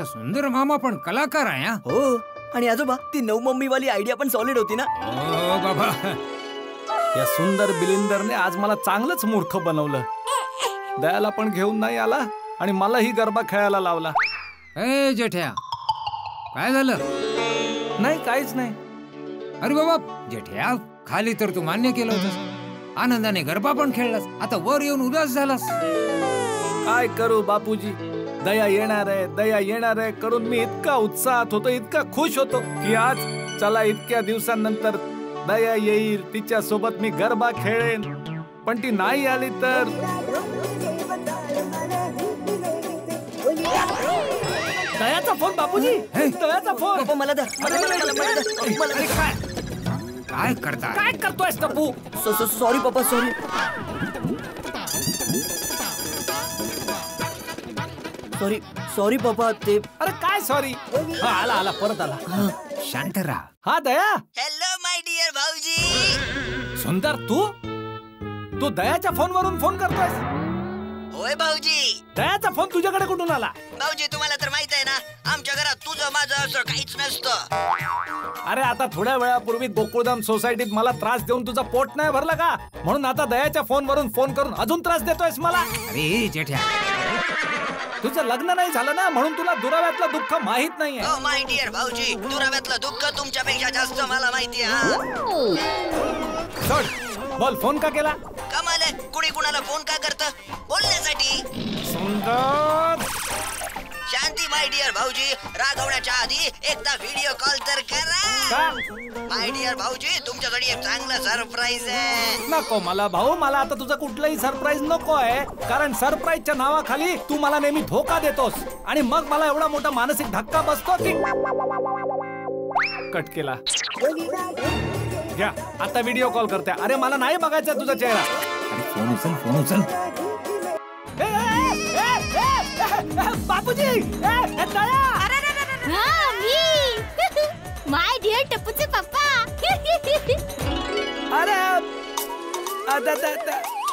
माझा सुंदर मामा पण कलाकार आहे. हो, आणि आजोबा ती नऊ मम्मी वाली आयडिया पण सॉलिड होती ना. हो बाबा, या सुंदर बिलिंदरने आज मला चांगलंच मूर्ख बनवलं. दयाला पण घेऊन नाही आला आणि मलाही गरबा खेळायला लावला. ए जेठ्या, काय झालं? नाही, काहीच नाही. अरे बाबा जेठ्या, खाली तर तू मान्य केलं होतंस, आनंदाने गरबा पण खेळलास, आता वर येऊन उदास झालास. काय करू बापूजी, दया येणार आहे करून मी इतका उत्साहात होतो, इतका खुश होतो की आज चला इतक्या दिवसांनंतर दया येईल, तिच्या सोबत मी गरबा खेळेन. पण ती नाही आली तर दयाचा फोन. बापूजी, दयाचा फोन. मला द्या. काय करता? काय करतोय टप्पू? सॉरी पप्पा, सॉरी. सॉरी सॉरी पप्पा, ते. अरे काय सॉरी? आला परत आला. शांत राहा. हा दया. हॅलो माय डिअर भाऊजी. सुंदर, तू दयाच्या फोनवरून फोन करतोयस? होय भाऊजी. दयाचा फोन तुझ्याकडे कुठून आला? भाऊजी तुम्हाला तर माहित आहे ना, आमच्या घरात तुझं माझं असं काहीच नसतं. अरे आता थोड्या वेळापूर्वी गोकुळधाम सोसायटीत मला त्रास देऊन तुझं पोट नाही भरलं का? म्हणून आता दयाच्या फोनवरून फोन करून अजून त्रास देतोयस मला? अरे जेठ्या, तुझं लग्न नाही झालं ना, म्हणून तुला दुराव्यातलं दुःख माहित नाहीये. हो माय डिअर भाऊजी, दुराव्यातलं दुःख तुमच्यापेक्षा जास्त मला माहिती आहे. सोड, बोल, फोन का केला? कमाल आहे, कुणी कुणाला फोन का करतं? बोलण्यासाठी. सुंदर. शांती माय डिअर भाऊजी, रागवण्याच्या आधी एकदा व्हिडिओ कॉल तर करा. माय डिअर भाऊजी, तुमच्यासाठी एक चांगला सरप्राईज आहे. नको मला भाऊ, मला आता तुझं कुठलंही सरप्राईज नको आहे, कारण सरप्राईजच्या नावाखाली तू मला नेहमी धोका देतोस आणि मग मला एवढा मोठा मानसिक धक्का बसतो की. कट केला. घ्या, आता व्हिडिओ कॉल करते. अरे मला नाही बघायचा तुझा चेहरा. अरे फोन उचल. बापूजी, माय डिअर टप्पूचे पप्पा. अरे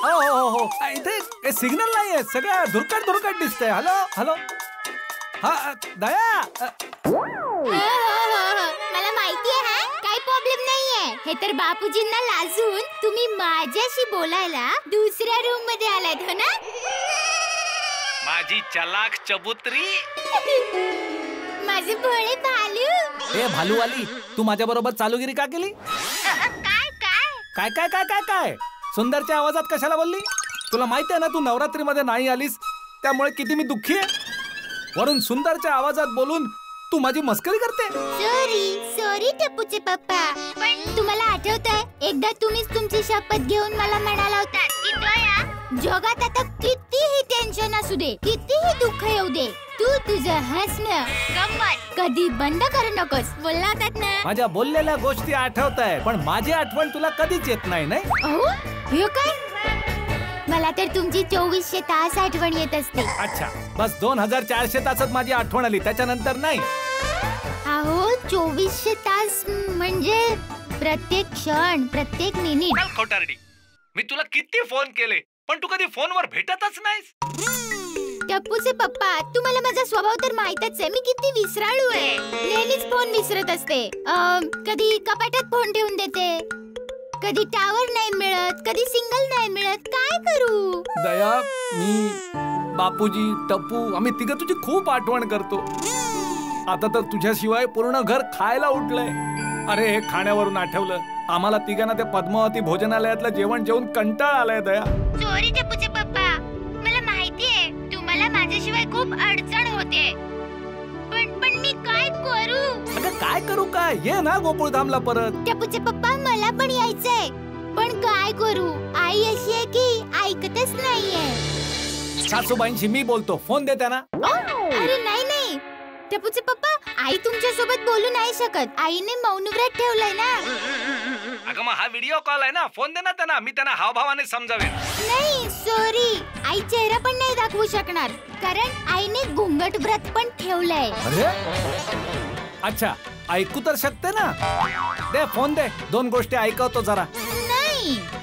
हो, इथे सिग्नल नाहीये, सगळं धुरकट दिसतंय. हॅलो. हा दया. मला माहिती आहे, काही प्रॉब्लेम नाहीये. हे तर बापूजींना लाजून तुम्ही माझ्याशी बोलायला दुसऱ्या रूम मध्ये आलात, हो ना? माझी चलाक चबुतरी. माझे भोळे भालू. ए भालूवाली, तू माझ्या बरोबर चालूगिरी का केली? काय सुंदरच्या आवाजात कशाला बोलली? तुला माहिती आहे ना, तू नवरात्रीमध्ये नाही आलीस त्यामुळे किती मी दुःखी आहे. वरून सुंदरच्या आवाजात बोलून तू माझी मस्करी करते. सॉरी टप्पूचे पप्पा. पण तुम्हाला आठवतंय, एकदा तुम्हीच तुमची शपथ घेऊन मला म्हणाला होता की दया, जगात आता कितीही टेन्शन असू दे, कितीही दुःख येऊ दे, तू तुझं हसणं गंमत कधी बंद करू नकोस, बोलला होतात ना. माझ्या बोललेल्या गोष्टी आठवताय, पण माझी आठवण तुला कधीच येत नाही. अहो, हे काय? मला तर तुमची 2400 तास आठवण येत असते. अच्छा, बस 2400 तासात माझी आठवण आली, त्याच्यानंतर नाही. अहो 2400 तास म्हणजे प्रत्येक क्षण, प्रत्येक मिनिट. खोटारडी, मी तुला किती फोन केले, पण तू कधी फोनवर भेटतच नाहीस. टप्पूचे पप्पा, तुम्हाला माझा स्वभाव तर माहितच आहे, मी किती विसराळू आहे. नेहमीच फोन विसरत असते. कधी कपाटात फोन ठेवून देते, कधी टावर नाही मिळत, कधी सिग्नल नाही मिळत. काय करू? दया, मी, बापूजी, टप्पू, आम्ही तिघं तुझी खूप आठवण करतो. आता तर तुझ्याशिवाय पूर्ण घर खायला उठलंय. अरे हे खाण्यावरून आठवलं, आम्हाला तिघांना त्या पद्मावती भोजनालयातलं जेवण जेवून कंटाळा आलाय. दया, सॉरी टप्पूचे पप्पा, मला माहितीये तुम्हाला माझ्याशिवाय खूप अडचण होते, पण मी काय करू? अगं काय करू? काय, ये ना गोकुळधामला परत. टप्पूचे पप्पा, मला पण यायचंय, पण काय करू? आई अशी आहे की ऐकतच नाहीये. सासूबाईंशी मी बोलतो, फोन दे त्यांना. अरे नाही, टप्पूचे पप्पा, आई तुमच्या सोबत बोलू नाही शकत, आईने मौन व्रत ठेवलंय ना. अगं मग हा व्हिडिओ कॉल आहे ना, फोन दे ना त्यांना, मी त्यांना हावभावाने समजावेन. नाही सॉरी, आई चेहरा पण नाही दाखवू शकणार, कारण आईने घुंगट व्रत पण ठेवलंय. अरे अच्छा, ऐकू तर शकते ना. दे फोन दे, 2 गोष्टी ऐकवतो जरा.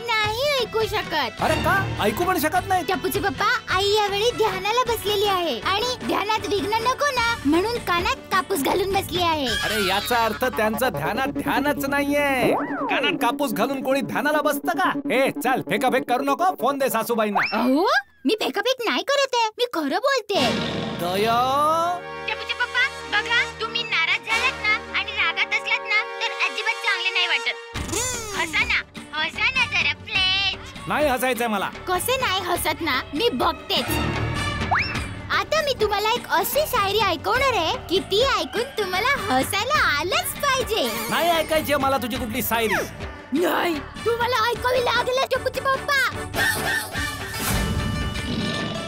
नाही ऐकू शकत. अरे का ऐकू पण शकत नाही? टप्पूचे पप्पा, आई यावेळी ध्यानाला बसलेली आहे आणि ध्यानात विघ्न नको ना, म्हणून कानात कापूस घालून बसली आहे. अरे याचा अर्थ त्यांचं ध्यानच नाहीये. कानात कापूस घालून कोणी ध्यानाला बसतं का? हे चल फेकाफेक करू नको, फोन दे सासूबाईंना. अहो मी फेकाफेक नाही करत आहे, मी खरं बोलते. दया टपूचे पप्पा बघा, तुम्ही नाराज झालात ना आणि रागात असलात ना तर अजिबात चांगले नाही वाटत. हसा ना जरा प्लीज. नाही हसायचंय मला. कसे नाही हसत ना, मी बघतेच. आता मी तुम्हाला एक अशी शायरी ऐकवणार आहे की ती ऐकून तुम्हाला हसायला आलंच पाहिजे. नाही ऐकायची मला तुझी कुठली शायरी. नाही, तुम्हाला ऐकावी लागेल टपूचे पप्पा.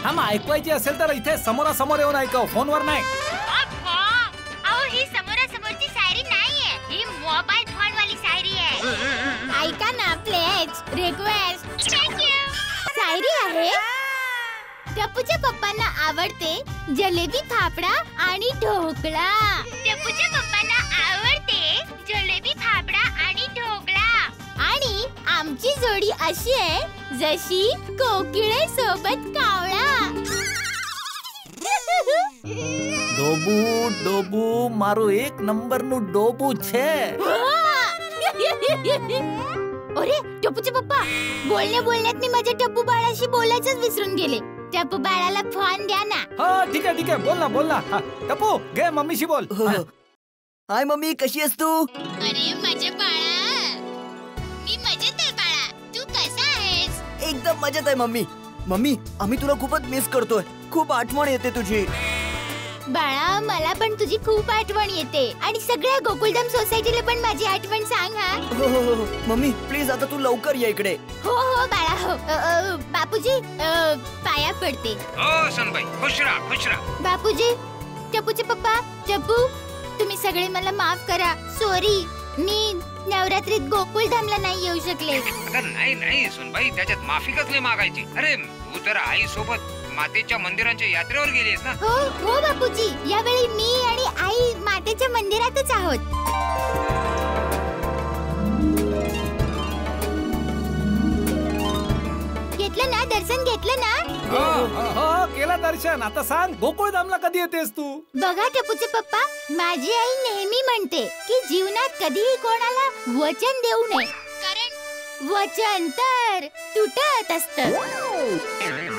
हा मग ऐकवायची असेल तर इथे समोरासमोर येऊन ऐकव, फोनवर नाही. अहो ही समोरासमोरची शायरी नाहीये, ही मोबाईल फोन वाली शायरी आहे. ऐका ना प्लीज, रिक्वेस्ट. थँक्यू. शायरी आहे. टपूच्या पप्पांना आवडते जलेबी फाफडा आणि ढोकळा. टपूच्या पप्पांना आवडते जलेबी फाफडा आणि ढोकळा. आणि आमची जोडी अशी आहे जशी कोकिळे सोबत कावळा. डोबू डोबू मारो एक नंबर नु डोबू छे. अरे टपूचे पप्पा, बोलण्यात मी माझ्या टप्पू बाळाशी बोलायचंच विसरून गेले. टप्पू बाळाला फोन द्या ना. हा ठीक आहे बोल ना. टप्पू घे मम्मीशी बोल. हाय मम्मी, कशी आहेस तू? अरे माझे बाळा, मी मजेत आहे बाळा. तू कसा आहेस? एकदम मजेत आहे मम्मी. आम्ही तुला खूपच मिस करतोय. खूप आठवण येते तुझी. बाळा मला पण तुझी खूप आठवण येते आणि सगळ्या गोकुळधाम सोसायटीला पण माझी आठवण सांग. हा हो मम्मी प्लीज, आता तू लवकर ये इकडे. हो बाळा हो. बापूजी पाया पडते. हो सुनबाई, खुश राहा. बापूजी, टपूचे पप्पा, टप्पू तुम्ही सगळे मला माफ करा. सॉरी, मी नवरात्रीत गोकुळधामला नाही येऊ शकले. नाही सुनबाई, त्याच्यात माफी कसली मागायची. अरे तू तर आई सोबत मातेच्या मंदिरांच्या यात्रेवर गेलीस ना. हो बापूजी, यावेळी मी आणि आई मातेच्या मंदिरातच आहोत. घेतलं ना दर्शन, घेतलं ना? हो केलं दर्शन. आता सांग गोकुळधामला कधी येतेस तू? बघा टपूचे पप्पा, माझी आई नेहमी म्हणते की जीवनात कधीही कोणाला वचन देऊ नये, कारण वचन तर तुटत असतं.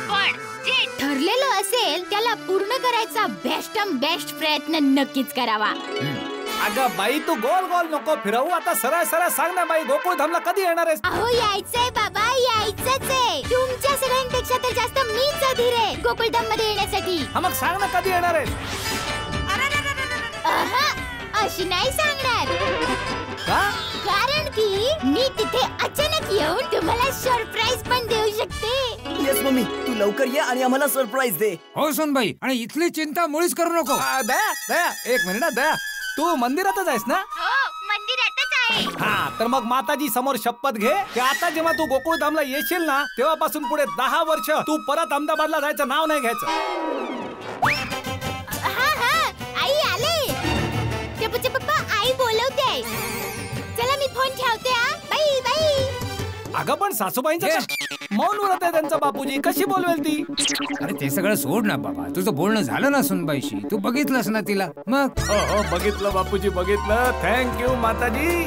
पण जे ठरलेलं असेल त्याला पूर्ण करायचा बेस्ट प्रयत्न नक्कीच करावा. अगं बाई, तू गोल नको फिरवू. आता सरळ सांग ना बाई, गोकुळधामला कधी येणार आहेस? अहो यायचंय बाबा, यायचंच आहे. तुमच्या सगळ्यांपेक्षा तर जास्त मीच अधीर आहे गोकुळधाम मध्ये येण्यासाठी. हा मग सांग ना कधी येणार आहेस? अशी नाही सांगणार. का? कारण की मी तिथे अचानक येऊन तुम्हाला सरप्राईज पण देऊ शकते. येस मम्मी, तू लवकर ये आणि आम्हाला सरप्राईज दे. हो सुनबाई, आणि इथली चिंता मुळीच करू नको. दया एक मिनिट. दया तू मंदिरातच आहेस ना? हो मंदिरातच आहे. हा तर मग माताजी समोर शपथ घे की आता जेव्हा तू गोकुळधामला येशील ना तेव्हापासून पुढे 10 वर्ष तू परत अहमदाबादला जायचं नाव नाही घ्यायचं. हा आई आले. टपूचे पप्पा, आई बोलवते. चला मी फोन ठेवते. बाई. अगं पण सासूबाईंचं मौन व्रत आहे त्यांचं बापूजी, कशी बोलवेल ती? अरे ते सगळं सोड ना बाबा, तुझं बोलणं झालं ना सुनबाईशी. तू बघितलंस ना तिला. मग हो बघितलं बापूजी, बघितलं. थँक्यू माताजी.